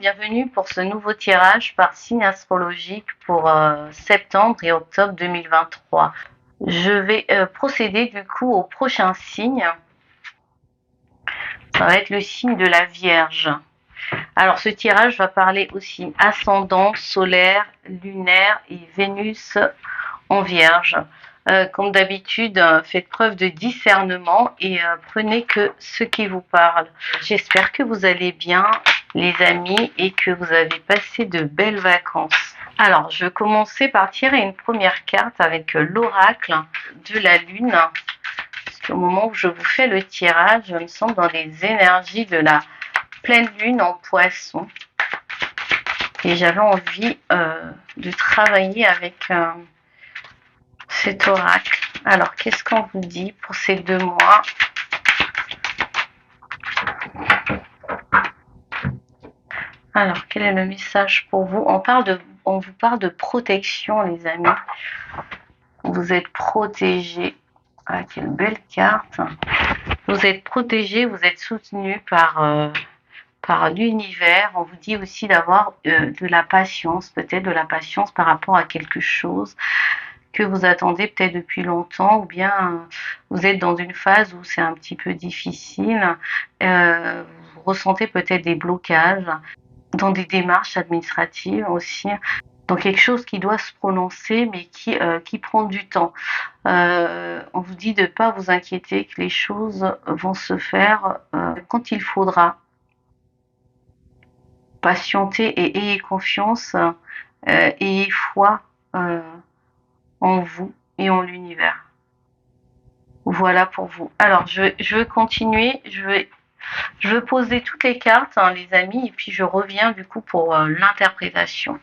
bienvenue pour ce nouveau tirage par signe astrologique pour septembre et octobre 2023. Je vais procéder du coup au prochain signe. Ça va être le signe de la Vierge. Alors ce tirage va parler aussi ascendant, solaire, lunaire et Vénus en Vierge. Comme d'habitude, faites preuve de discernement et prenez que ce qui vous parle. J'espère que vous allez bien, les amis, et que vous avez passé de belles vacances. Alors, je vais commencer par tirer une première carte avec l'oracle de la Lune. Parce qu'au moment où je vous fais le tirage, je me sens dans les énergies de la pleine Lune en Poisson. Et j'avais envie de travailler avec cet oracle. Alors, qu'est-ce qu'on vous dit pour ces 2 mois? Alors, quel est le message pour vous? On vous parle de protection, les amis. Vous êtes protégés. Ah, quelle belle carte. Vous êtes protégés, vous êtes soutenus par l'univers. On vous dit aussi d'avoir de la patience, peut-être de la patience par rapport à quelque chose que vous attendez peut-être depuis longtemps, ou bien vous êtes dans une phase où c'est un petit peu difficile, vous ressentez peut-être des blocages dans des démarches administratives aussi, dans quelque chose qui doit se prononcer mais qui prend du temps. On vous dit de ne pas vous inquiéter, que les choses vont se faire quand il faudra. Patientez et ayez confiance, ayez foi en vous et en l'univers. Voilà pour vous. Alors, je vais continuer. Je vais poser toutes les cartes, hein, les amis, et puis je reviens du coup pour l'interprétation.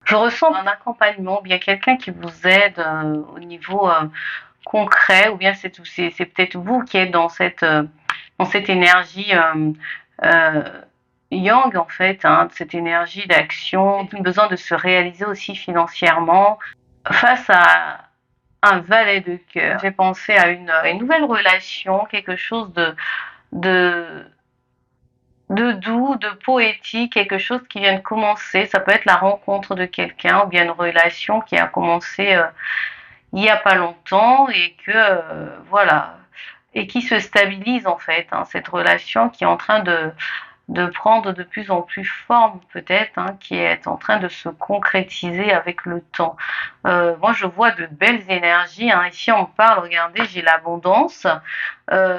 Je ressens un accompagnement, bien quelqu'un qui vous aide au niveau concret, ou bien c'est peut-être vous qui êtes dans cette énergie yang en fait, hein, cette énergie d'action, besoin de se réaliser aussi financièrement face à un valet de cœur. J'ai pensé à une nouvelle relation, quelque chose de doux, de poétique, quelque chose qui vient de commencer. Ça peut être la rencontre de quelqu'un ou bien une relation qui a commencé il y a pas longtemps et que voilà, et qui se stabilise en fait, hein, cette relation qui est en train de prendre de plus en plus forme peut-être, hein, qui est en train de se concrétiser avec le temps. Moi je vois de belles énergies, hein. Ici on me parle, regardez, j'ai l'abondance,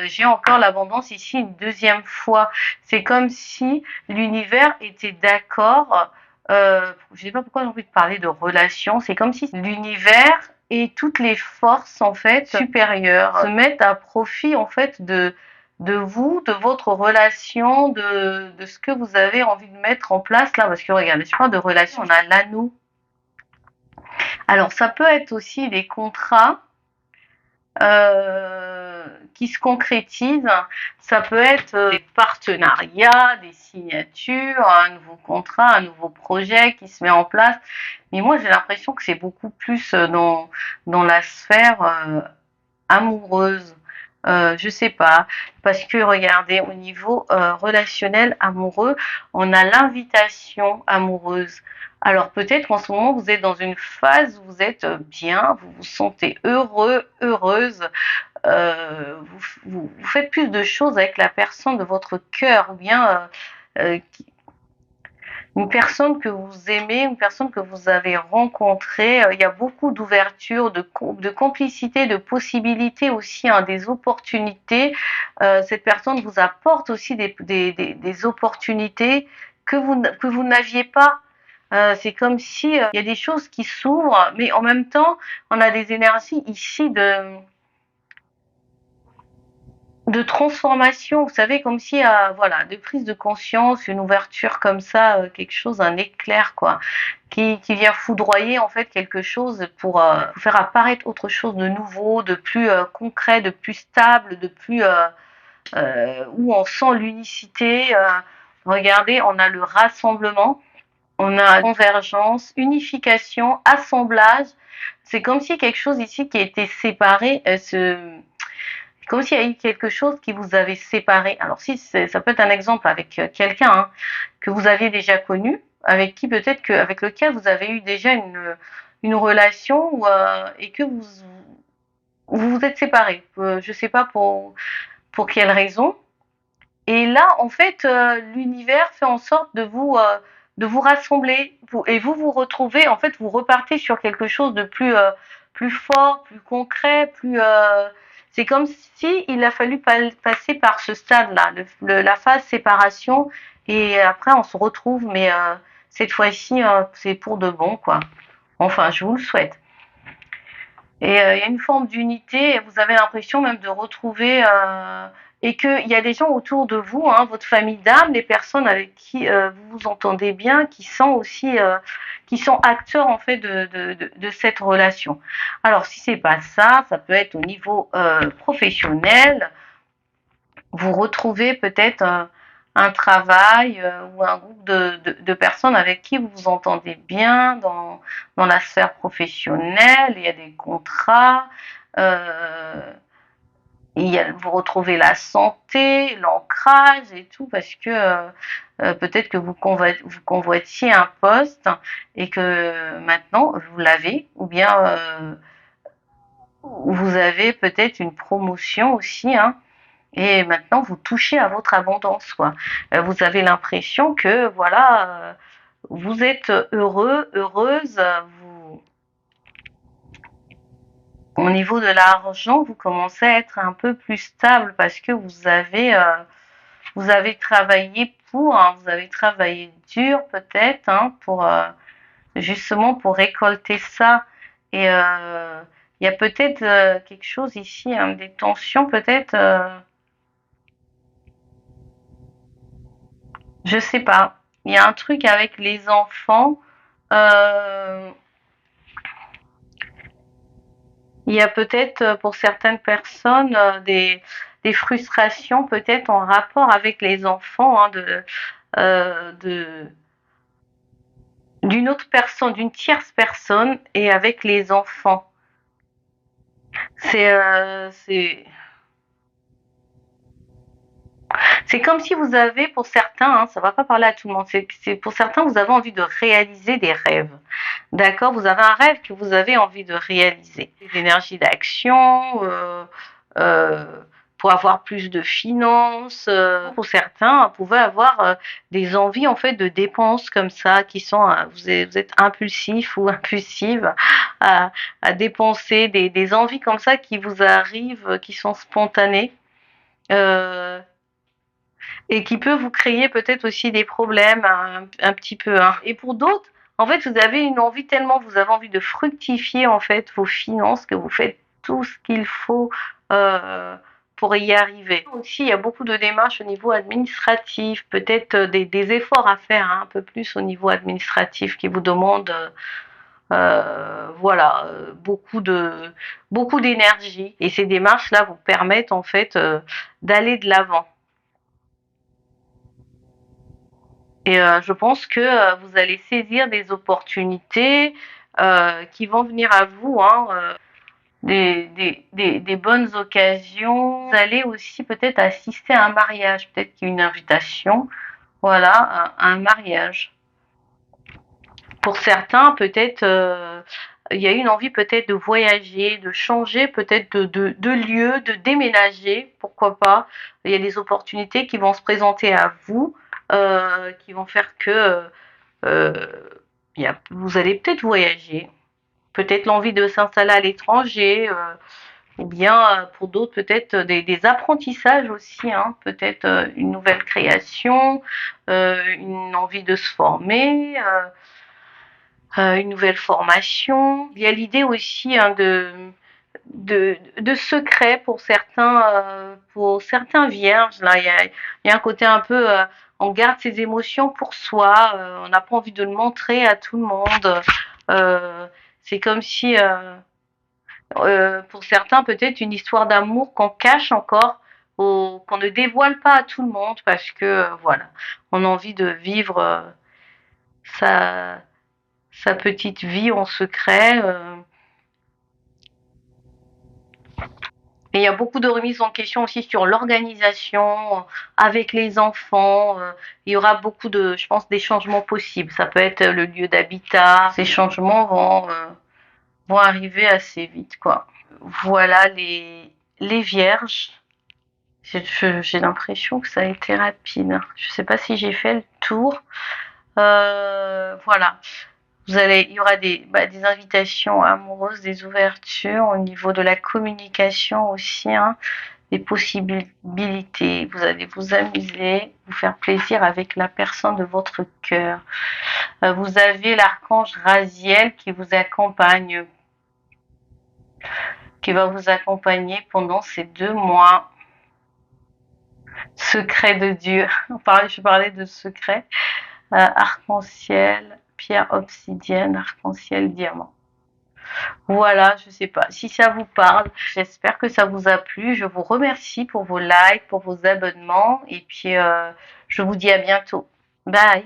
j'ai encore l'abondance ici une deuxième fois. C'est comme si l'univers était d'accord, je sais pas pourquoi j'ai envie de parler de relation, c'est comme si l'univers et toutes les forces en fait supérieures se mettent à profit en fait de vous, de votre relation, de ce que vous avez envie de mettre en place là, parce que regardez, je parle de relation, on a l'anneau. Alors ça peut être aussi des contrats qui se concrétisent, ça peut être des partenariats, des signatures, un nouveau contrat, un nouveau projet qui se met en place. Mais moi j'ai l'impression que c'est beaucoup plus dans la sphère amoureuse. Je sais pas, parce que regardez, au niveau relationnel amoureux, on a l'invitation amoureuse. Alors peut-être qu'en ce moment vous êtes dans une phase où vous êtes bien, vous vous sentez heureux, heureuse, vous faites plus de choses avec la personne de votre cœur, ou bien une personne que vous aimez, une personne que vous avez rencontrée. Il y a beaucoup d'ouverture, de complicité, de possibilités aussi, hein, des opportunités. Cette personne vous apporte aussi des opportunités que vous n'aviez pas. C'est comme si il y a des choses qui s'ouvrent, mais en même temps, on a des énergies ici de transformation, vous savez, comme si, voilà, de prise de conscience, une ouverture comme ça, quelque chose, un éclair, quoi, qui vient foudroyer, en fait, quelque chose pour faire apparaître autre chose de nouveau, de plus concret, de plus stable, de plus où on sent l'unicité. Regardez, on a le rassemblement, on a convergence, unification, assemblage. C'est comme si quelque chose ici qui était séparé comme s'il y a eu quelque chose qui vous avait séparé. Alors si ça peut être un exemple avec quelqu'un hein, que vous aviez déjà connu, avec qui peut-être que avec lequel vous avez eu déjà une relation et que vous vous êtes séparés. Je sais pas pour quelle raison. Et là, en fait, l'univers fait en sorte de vous rassembler et vous retrouvez, en fait, vous repartez sur quelque chose de plus fort, plus concret, c'est comme si il a fallu passer par ce stade-là, la phase séparation, et après on se retrouve, mais cette fois-ci, c'est pour de bon, quoi. Enfin, je vous le souhaite. Et il y a une forme d'unité, et vous avez l'impression même de retrouver et qu'il y a des gens autour de vous, hein, votre famille d'âme, les personnes avec qui vous vous entendez bien, qui sont aussi qui sont acteurs en fait de cette relation. Alors si c'est pas ça, ça peut être au niveau professionnel. Vous retrouvez peut-être un travail ou un groupe de personnes avec qui vous vous entendez bien dans la sphère professionnelle, il y a des contrats, euh, vous retrouvez la santé, l'ancrage et tout, parce que peut-être que vous convoitiez un poste et que maintenant vous l'avez, ou bien vous avez peut-être une promotion aussi, hein, et maintenant vous touchez à votre abondance, quoi. Vous avez l'impression que voilà, vous êtes heureux, heureuse, au niveau de l'argent, vous commencez à être un peu plus stable parce que vous avez travaillé hein, vous avez travaillé dur peut-être hein, pour justement pour récolter ça. Et il y a peut-être quelque chose ici, hein, des tensions peut-être. Je sais pas. Il y a un truc avec les enfants. Euh, il y a peut-être pour certaines personnes des frustrations peut-être en rapport avec les enfants hein, de d'une autre personne, d'une tierce personne et avec les enfants. C'est c'est comme si vous avez, pour certains, hein, ça va pas parler à tout le monde, c'est pour certains, vous avez envie de réaliser des rêves. D'accord? Vous avez un rêve que vous avez envie de réaliser. Des énergies d'action, euh, pour avoir plus de finances. Pour certains, vous pouvez avoir des envies en fait de dépenses comme ça, qui sont, vous êtes impulsif ou impulsive à dépenser, des envies comme ça qui vous arrivent, qui sont spontanées. Euh, et qui peut vous créer peut-être aussi des problèmes un petit peu. Hein. Et pour d'autres, en fait, vous avez une envie tellement, vous avez envie de fructifier en fait vos finances que vous faites tout ce qu'il faut euh, pour y arriver. Aussi, il y a beaucoup de démarches au niveau administratif, peut-être des efforts à faire hein, un peu plus au niveau administratif qui vous demandent voilà beaucoup d'énergie. Et ces démarches-là vous permettent en fait d'aller de l'avant. Et je pense que vous allez saisir des opportunités qui vont venir à vous, hein, des bonnes occasions. Vous allez aussi peut-être assister à un mariage, peut-être qu'il y a une invitation, voilà, à un mariage. Pour certains, peut-être il y a une envie peut-être de voyager, de changer peut-être de lieu, de déménager, pourquoi pas. Il y a des opportunités qui vont se présenter à vous, qui vont faire que euh, vous allez peut-être voyager, peut-être l'envie de s'installer à l'étranger, ou bien pour d'autres peut-être des apprentissages aussi, hein, peut-être une nouvelle création, une envie de se former, une nouvelle formation. Il y a l'idée aussi hein, de secrets pour certains vierges. Là, il y a un côté un peu, on garde ses émotions pour soi, on n'a pas envie de le montrer à tout le monde. C'est comme si, pour certains, peut-être une histoire d'amour qu'on cache encore, qu'on ne dévoile pas à tout le monde parce que, voilà, on a envie de vivre sa, sa petite vie en secret. Et il y a beaucoup de remises en question aussi sur l'organisation avec les enfants. Il y aura beaucoup de, je pense, des changements possibles. Ça peut être le lieu d'habitat. Ces changements vont arriver assez vite, quoi. Voilà les vierges. J'ai l'impression que ça a été rapide. Je sais pas si j'ai fait le tour. Voilà. Il y aura des invitations amoureuses, des ouvertures au niveau de la communication aussi, hein, des possibilités. Vous allez vous amuser, vous faire plaisir avec la personne de votre cœur. Vous avez l'archange Raziel qui va vous accompagner pendant ces 2 mois. Secret de Dieu. Je parlais de secret. Arc-en-ciel, pierre obsidienne, arc-en-ciel, diamant. Voilà, je sais pas si ça vous parle. J'espère que ça vous a plu. Je vous remercie pour vos likes, pour vos abonnements et puis je vous dis à bientôt. Bye.